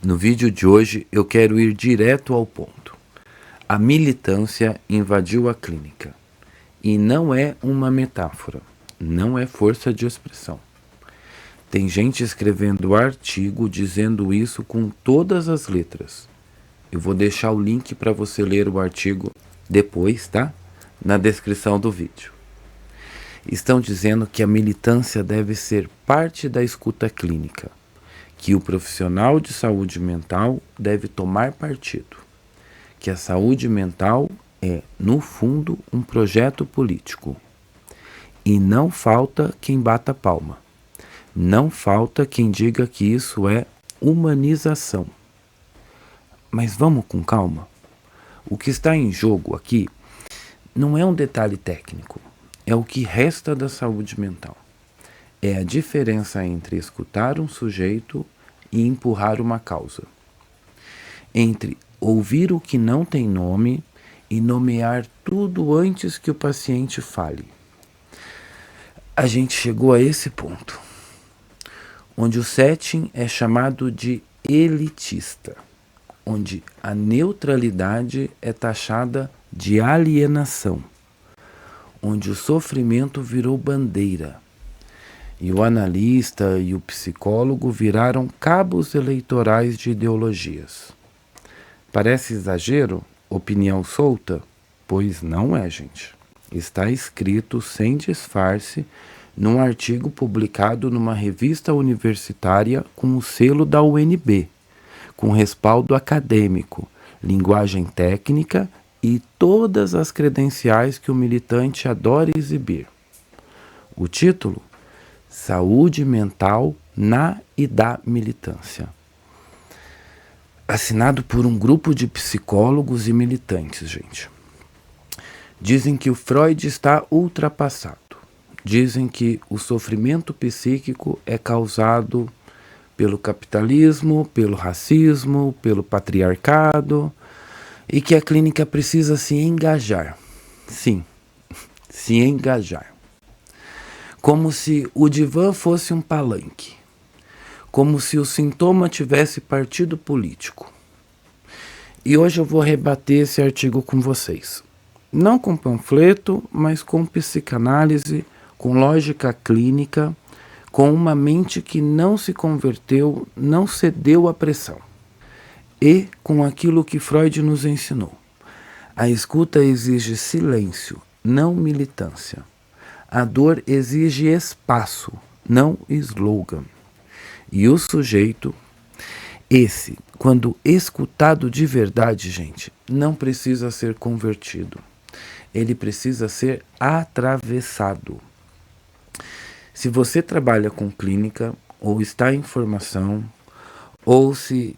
No vídeo de hoje eu quero ir direto ao ponto. A militância invadiu a clínica. E não é uma metáfora, não é força de expressão. Tem gente escrevendo artigo dizendo isso com todas as letras. Eu vou deixar o link para você ler o artigo depois, tá? Na descrição do vídeo. Estão dizendo que a militância deve ser parte da escuta clínica, que o profissional de saúde mental deve tomar partido, que a saúde mental é, no fundo, um projeto político. E não falta quem bata palma. Não falta quem diga que isso é humanização. Mas vamos com calma. O que está em jogo aqui não é um detalhe técnico, é o que resta da saúde mental. É a diferença entre escutar um sujeito e empurrar uma causa. Entre ouvir o que não tem nome e nomear tudo antes que o paciente fale. A gente chegou a esse ponto, onde o setting é chamado de elitista, onde a neutralidade é taxada de alienação, onde o sofrimento virou bandeira, e o analista e o psicólogo viraram cabos eleitorais de ideologias. Parece exagero? Opinião solta? Pois não é, gente. Está escrito sem disfarce num artigo publicado numa revista universitária com o selo da UNB, com respaldo acadêmico, linguagem técnica e todas as credenciais que o militante adora exibir. O título? Saúde mental na e da militância. Assinado por um grupo de psicólogos e militantes, gente. Dizem que o Freud está ultrapassado. Dizem que o sofrimento psíquico é causado pelo capitalismo, pelo racismo, pelo patriarcado e que a clínica precisa se engajar. Sim, se engajar. Como se o divã fosse um palanque. Como se o sintoma tivesse partido político. E hoje eu vou rebater esse artigo com vocês. Não com panfleto, mas com psicanálise, com lógica clínica, com uma mente que não se converteu, não cedeu à pressão. E com aquilo que Freud nos ensinou. A escuta exige silêncio, não militância. A dor exige espaço, não slogan. E o sujeito, esse, quando escutado de verdade, gente, não precisa ser convertido. Ele precisa ser atravessado. Se você trabalha com clínica, ou está em formação, ou se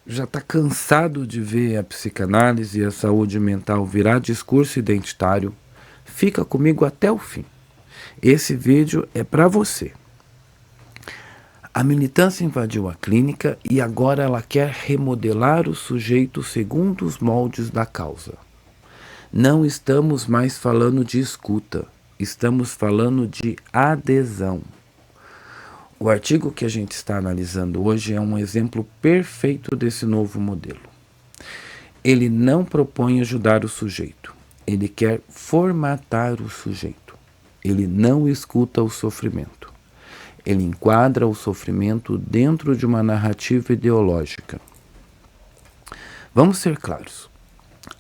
já está cansado de ver a psicanálise e a saúde mental virar discurso identitário, fica comigo até o fim. Esse vídeo é para você. A militância invadiu a clínica e agora ela quer remodelar o sujeito segundo os moldes da causa. Não estamos mais falando de escuta, estamos falando de adesão. O artigo que a gente está analisando hoje é um exemplo perfeito desse novo modelo. Ele não propõe ajudar o sujeito, ele quer formatar o sujeito. Ele não escuta o sofrimento. Ele enquadra o sofrimento dentro de uma narrativa ideológica. Vamos ser claros.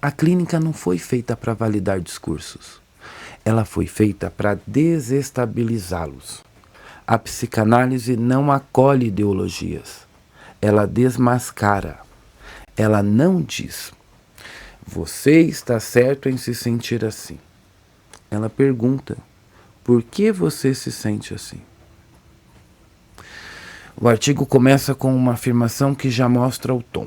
A clínica não foi feita para validar discursos. Ela foi feita para desestabilizá-los. A psicanálise não acolhe ideologias. Ela desmascara. Ela não diz: você está certo em se sentir assim. Ela pergunta: por que você se sente assim? O artigo começa com uma afirmação que já mostra o tom.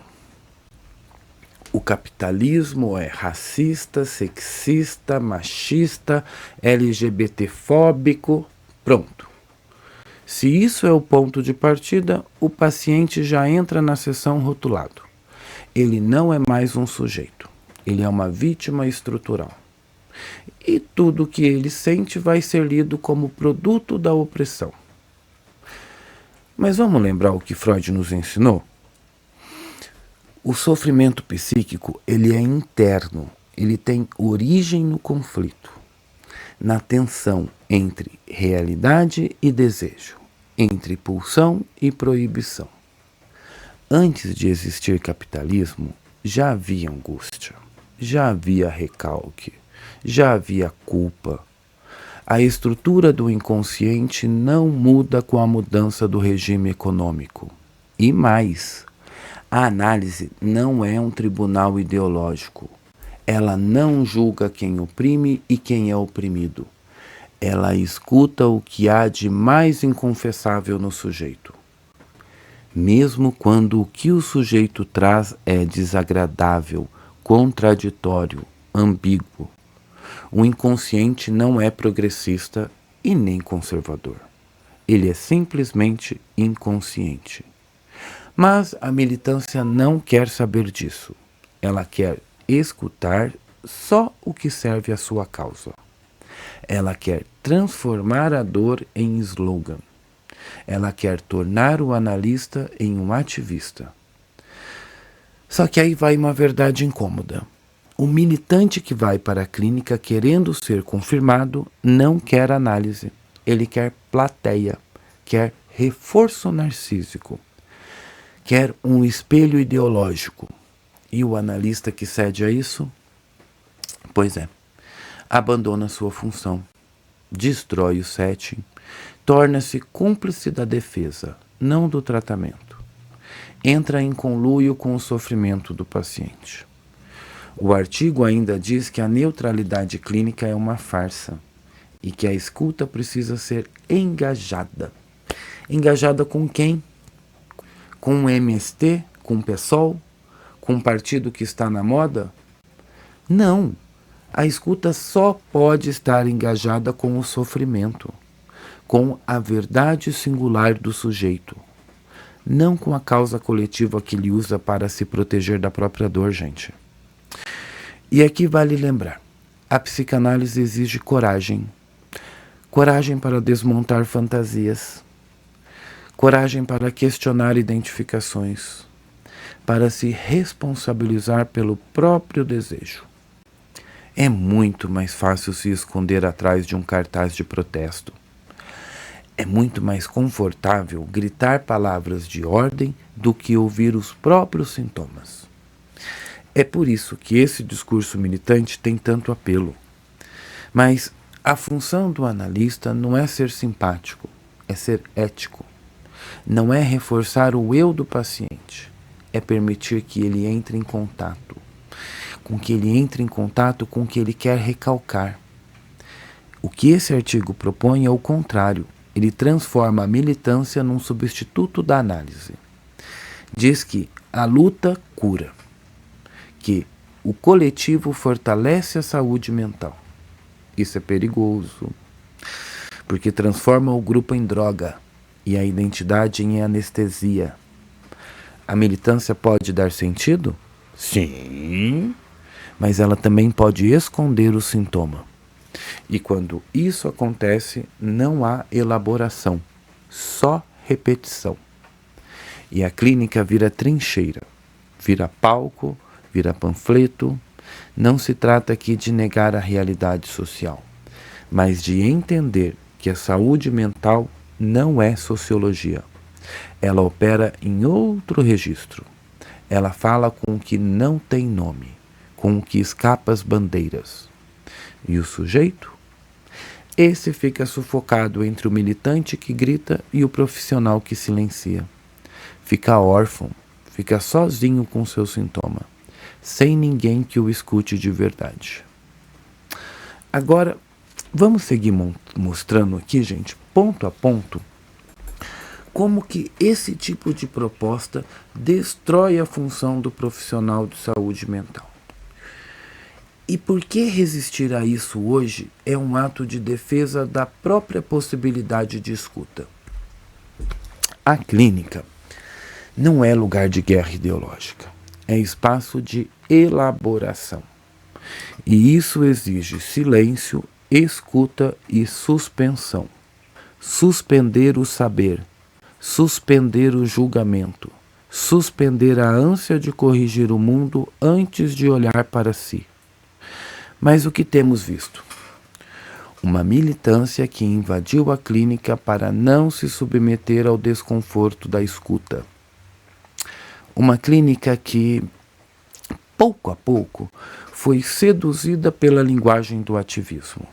O capitalismo é racista, sexista, machista, LGBTfóbico. Pronto. Se isso é o ponto de partida, o paciente já entra na sessão rotulado. Ele não é mais um sujeito. Ele é uma vítima estrutural. E tudo que ele sente vai ser lido como produto da opressão. Mas vamos lembrar o que Freud nos ensinou? O sofrimento psíquico, ele é interno, ele tem origem no conflito, na tensão entre realidade e desejo, entre pulsão e proibição. Antes de existir capitalismo, já havia angústia, já havia recalque, já havia culpa. A estrutura do inconsciente não muda com a mudança do regime econômico. E mais, a análise não é um tribunal ideológico. Ela não julga quem oprime e quem é oprimido. Ela escuta o que há de mais inconfessável no sujeito. Mesmo quando o que o sujeito traz é desagradável, contraditório, ambíguo. O inconsciente não é progressista e nem conservador. Ele é simplesmente inconsciente. Mas a militância não quer saber disso. Ela quer escutar só o que serve à sua causa. Ela quer transformar a dor em slogan. Ela quer tornar o analista em um ativista. Só que aí vai uma verdade incômoda. O militante que vai para a clínica querendo ser confirmado não quer análise. Ele quer plateia, quer reforço narcísico, quer um espelho ideológico. E o analista que cede a isso? Pois é, abandona sua função, destrói o setting, torna-se cúmplice da defesa, não do tratamento. Entra em conluio com o sofrimento do paciente. O artigo ainda diz que a neutralidade clínica é uma farsa e que a escuta precisa ser engajada. Engajada com quem? Com o MST? Com o PSOL? Com um partido que está na moda? Não. A escuta só pode estar engajada com o sofrimento, com a verdade singular do sujeito, não com a causa coletiva que ele usa para se proteger da própria dor, gente. E aqui vale lembrar, a psicanálise exige coragem. Coragem para desmontar fantasias. Coragem para questionar identificações. Para se responsabilizar pelo próprio desejo. É muito mais fácil se esconder atrás de um cartaz de protesto. É muito mais confortável gritar palavras de ordem do que ouvir os próprios sintomas. É por isso que esse discurso militante tem tanto apelo. Mas a função do analista não é ser simpático, é ser ético. Não é reforçar o eu do paciente, é permitir que ele entre em contato, com que ele entre em contato com o que ele quer recalcar. O que esse artigo propõe é o contrário. Ele transforma a militância num substituto da análise. Diz que a luta cura, que o coletivo fortalece a saúde mental. Isso é perigoso, porque transforma o grupo em droga e a identidade em anestesia. A militância pode dar sentido? Sim, mas ela também pode esconder o sintoma. E quando isso acontece, não há elaboração, só repetição. E a clínica vira trincheira, vira palco, vira panfleto. Não se trata aqui de negar a realidade social, mas de entender que a saúde mental não é sociologia. Ela opera em outro registro. Ela fala com o que não tem nome, com o que escapa às bandeiras. E o sujeito? Esse fica sufocado entre o militante que grita e o profissional que silencia. Fica órfão, fica sozinho com seu sintoma, sem ninguém que o escute de verdade. Agora, vamos seguir mostrando aqui, gente, ponto a ponto, como que esse tipo de proposta destrói a função do profissional de saúde mental. E por que resistir a isso hoje é um ato de defesa da própria possibilidade de escuta? A clínica não é lugar de guerra ideológica, é espaço de elaboração. E isso exige silêncio, escuta e suspensão. Suspender o saber, suspender o julgamento, suspender a ânsia de corrigir o mundo antes de olhar para si. Mas o que temos visto? Uma militância que invadiu a clínica para não se submeter ao desconforto da escuta. Uma clínica que, pouco a pouco, foi seduzida pela linguagem do ativismo.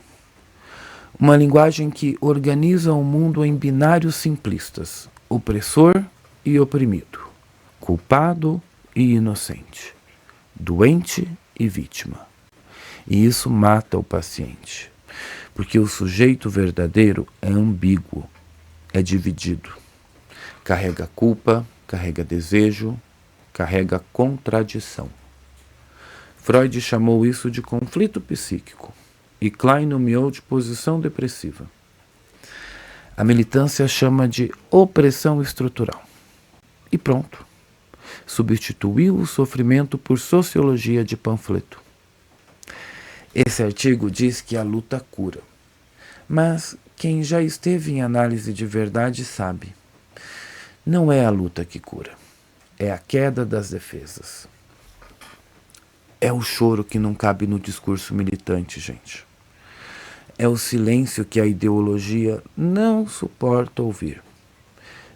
Uma linguagem que organiza o mundo em binários simplistas, opressor e oprimido, culpado e inocente, doente e vítima. E isso mata o paciente, porque o sujeito verdadeiro é ambíguo, é dividido. Carrega culpa, carrega desejo, carrega contradição. Freud chamou isso de conflito psíquico e Klein nomeou de posição depressiva. A militância chama de opressão estrutural. E pronto. Substituiu o sofrimento por sociologia de panfleto. Esse artigo diz que a luta cura. Mas quem já esteve em análise de verdade sabe. Não é a luta que cura. É a queda das defesas. É o choro que não cabe no discurso militante, gente. É o silêncio que a ideologia não suporta ouvir.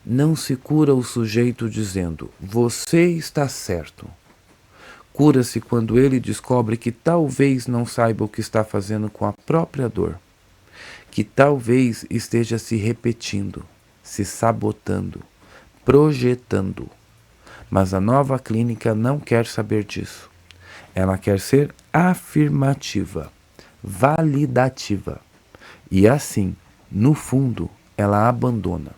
Não se cura o sujeito dizendo, você está certo. Cura-se quando ele descobre que talvez não saiba o que está fazendo com a própria dor. Que talvez esteja se repetindo, se sabotando, projetando. Mas a nova clínica não quer saber disso. Ela quer ser afirmativa, validativa. E assim, no fundo, ela abandona.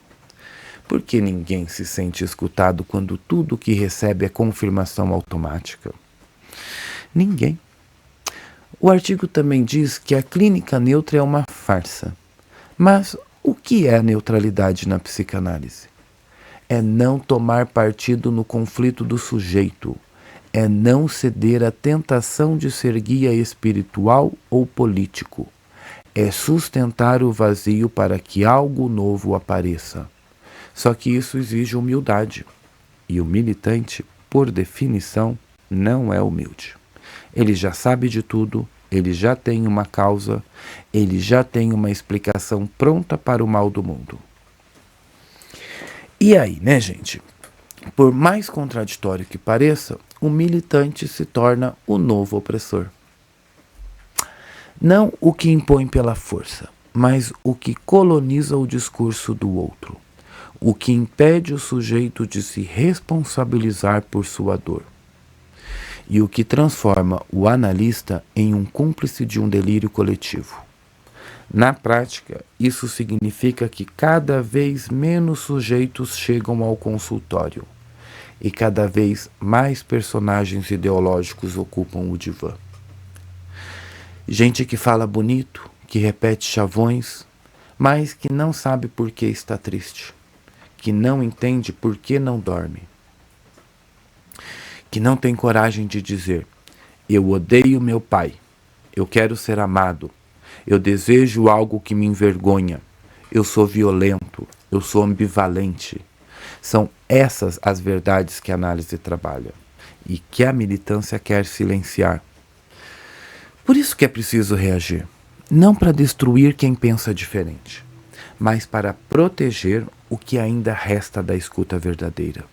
Porque ninguém se sente escutado quando tudo que recebe é confirmação automática? Ninguém. O artigo também diz que a clínica neutra é uma farsa. Mas o que é a neutralidade na psicanálise? É não tomar partido no conflito do sujeito. É não ceder à tentação de ser guia espiritual ou político. É sustentar o vazio para que algo novo apareça. Só que isso exige humildade. E o militante, por definição, não é humilde. Ele já sabe de tudo, ele já tem uma causa, ele já tem uma explicação pronta para o mal do mundo. E aí, né, gente? Por mais contraditório que pareça, o militante se torna o novo opressor. Não o que impõe pela força, mas o que coloniza o discurso do outro. O que impede o sujeito de se responsabilizar por sua dor. E o que transforma o analista em um cúmplice de um delírio coletivo. Na prática, isso significa que cada vez menos sujeitos chegam ao consultório e cada vez mais personagens ideológicos ocupam o divã. Gente que fala bonito, que repete chavões, mas que não sabe por que está triste, que não entende por que não dorme, que não tem coragem de dizer: eu odeio meu pai, eu quero ser amado, eu desejo algo que me envergonha, eu sou violento, eu sou ambivalente. São essas as verdades que a análise trabalha e que a militância quer silenciar. Por isso que é preciso reagir, não para destruir quem pensa diferente, mas para proteger o que ainda resta da escuta verdadeira.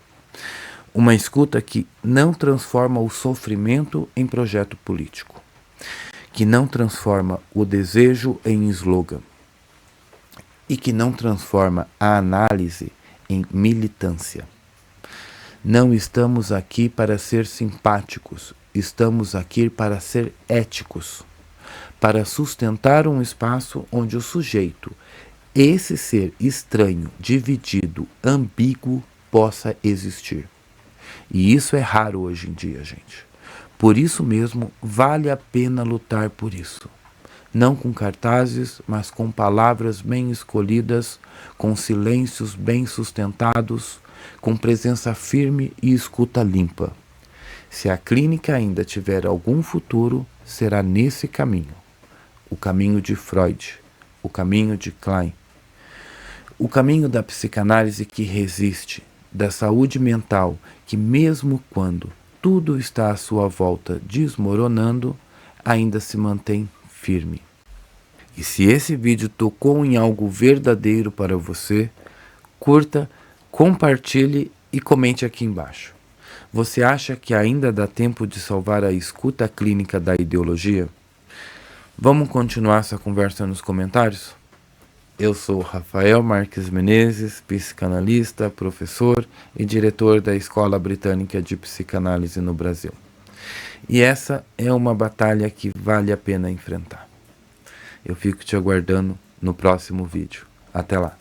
Uma escuta que não transforma o sofrimento em projeto político, que não transforma o desejo em slogan e que não transforma a análise em militância. Não estamos aqui para ser simpáticos, estamos aqui para ser éticos, para sustentar um espaço onde o sujeito, esse ser estranho, dividido, ambíguo, possa existir. E isso é raro hoje em dia, gente. Por isso mesmo, vale a pena lutar por isso. Não com cartazes, mas com palavras bem escolhidas, com silêncios bem sustentados, com presença firme e escuta limpa. Se a clínica ainda tiver algum futuro, será nesse caminho. O caminho de Freud, o caminho de Klein. O caminho da psicanálise que resiste, da saúde mental que, mesmo quando tudo está à sua volta desmoronando, ainda se mantém firme. E se esse vídeo tocou em algo verdadeiro para você, curta, compartilhe e comente aqui embaixo. Você acha que ainda dá tempo de salvar a escuta clínica da ideologia? Vamos continuar essa conversa nos comentários? Eu sou Rafael Marques Menezes, psicanalista, professor e diretor da Escola Britânica de Psicanálise no Brasil. E essa é uma batalha que vale a pena enfrentar. Eu fico te aguardando no próximo vídeo. Até lá!